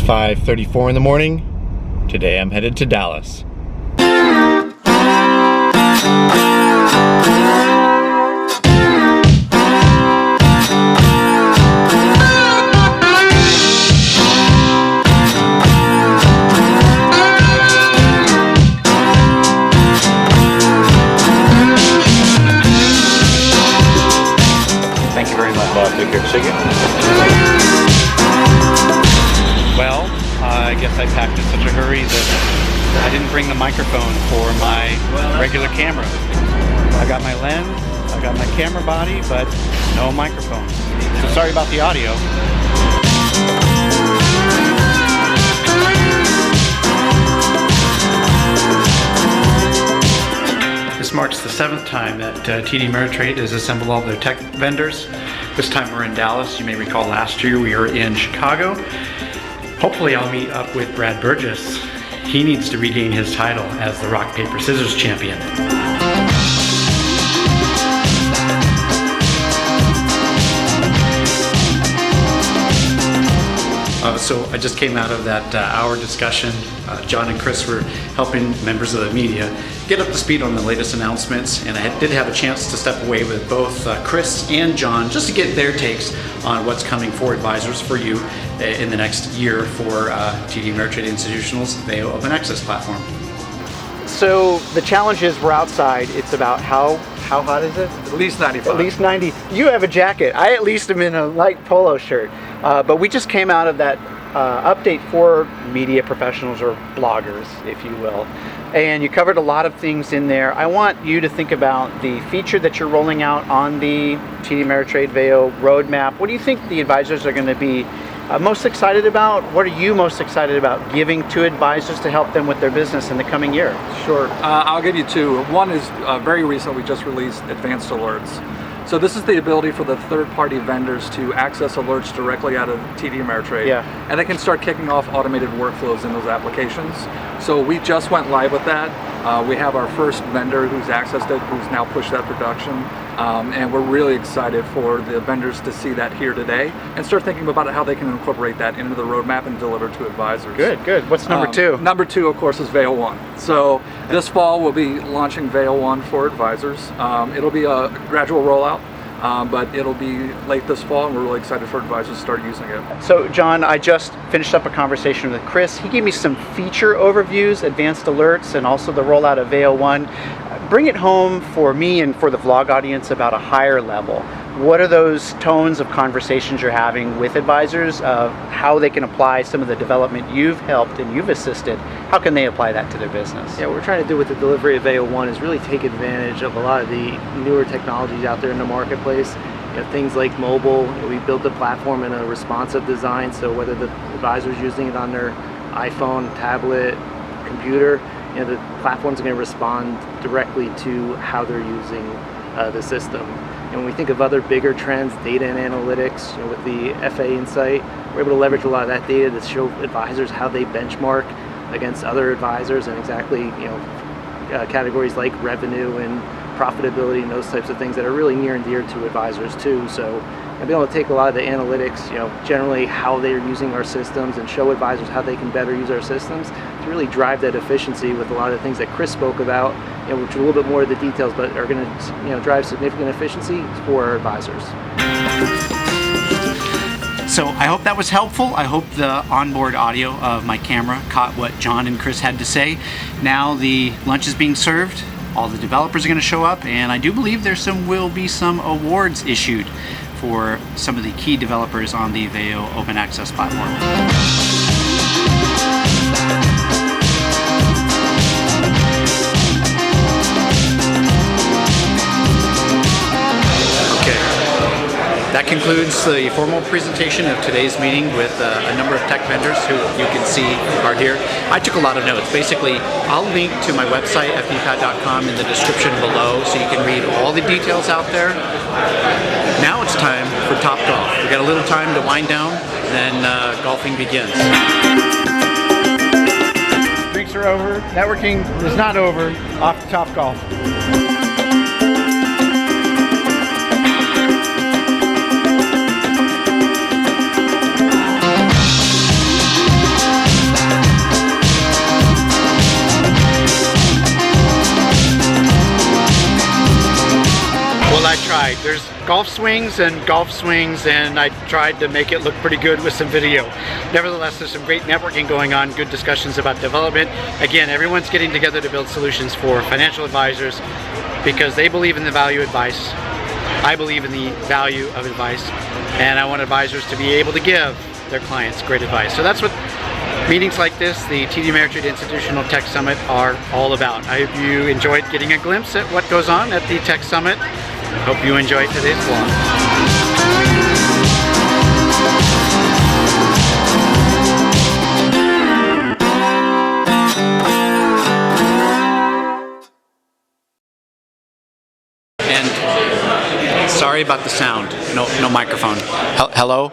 5:34 in the morning. Today I'm headed to Dallas. Thank you very much. Take care. See you. Well, I guess I packed in such a hurry that I didn't bring the microphone for my regular camera. I got my lens, I got my camera body, but no microphone. So sorry about the audio. This marks the 7th time that TD Ameritrade has assembled all their tech vendors. This time we're in Dallas. You may recall last year we were in Chicago. Hopefully I'll meet up with Brad Burgess. He needs to regain his title as the rock, paper, scissors champion. So I just came out of that hour discussion. John and Chris were helping members of the media get up to speed on the latest announcements, and I did have a chance to step away with both Chris and John just to get their takes on what's coming for advisors for you in the next year for TD Ameritrade Institutional's VAO Open Access platform. So the challenge is we're outside. It's about how hot is it? At least 95. At least 90. You have a jacket. I at least am in a light polo shirt. But we just came out of that update for media professionals or bloggers, if you will. And you covered a lot of things in there. I want you to think about the feature that you're rolling out on the TD Ameritrade VAO roadmap. What do you think the advisors are going to be most excited about? What are you most excited about giving to advisors to help them with their business in the coming year? Sure. I'll give you two. One is very recent. We just released advanced alerts. So this is the ability for the third-party vendors to access alerts directly out of TD Ameritrade. Yeah. And they can start kicking off automated workflows in those applications. So we just went live with that. We have our first vendor who's accessed it, who's now pushed that production. And we're really excited for the vendors to see that here today and start thinking about how they can incorporate that into the roadmap and deliver to advisors. Good, good. What's number two? Number two, of course, is VAO 1. So this fall we'll be launching VAO 1 for advisors. It'll be a gradual rollout. But it'll be late this fall, and we're really excited for advisors to start using it. So, John, I just finished up a conversation with Chris. He gave me some feature overviews, advanced alerts, and also the rollout of VAO 1. Bring it home for me and for the vlog audience about a higher level. What are those tones of conversations you're having with advisors of how they can apply some of the development you've helped and you've assisted? How can they apply that to their business? Yeah, what we're trying to do with the delivery of VAO 1 is really take advantage of a lot of the newer technologies out there in the marketplace. You know, things like mobile. We built the platform in a responsive design, so whether the advisor's using it on their iPhone, tablet, computer, you know, the platform's going to respond directly to how they're using the system. And when we think of other bigger trends, data and analytics, you know, with the FA Insight, we're able to leverage a lot of that data to show advisors how they benchmark against other advisors and exactly, you know, categories like revenue and profitability and those types of things that are really near and dear to advisors too. So and be able to take a lot of the analytics, you know, generally how they're using our systems and show advisors how they can better use our systems to really drive that efficiency with a lot of the things that Chris spoke about, you know, which are a little bit more of the details, but are going to, you know, drive significant efficiency for our advisors. So I hope that was helpful. I hope the onboard audio of my camera caught what John and Chris had to say. Now the lunch is being served. All the developers are going to show up, and I do believe will be some awards issued for some of the key developers on the VAO Open Access platform. That concludes the formal presentation of today's meeting with a number of tech vendors who you can see are here. I took a lot of notes. Basically, I'll link to my website, FPPad.com, in the description below so you can read all the details out there. Now it's time for Top Golf. We've got a little time to wind down, then golfing begins. Drinks are over. Networking is not over. Off to Top Golf. side. There's golf swings, and I tried to make it look pretty good with some video. Nevertheless, there's some great networking going on, good discussions about development. Again, everyone's getting together to build solutions for financial advisors because they believe in the value of advice. I believe in the value of advice, and I want advisors to be able to give their clients great advice. So that's what meetings like this, the TD Ameritrade Institutional Tech Summit, are all about. I hope you enjoyed getting a glimpse at what goes on at the Tech Summit. I hope you enjoyed today's vlog. Sorry about the sound. No microphone. Hello?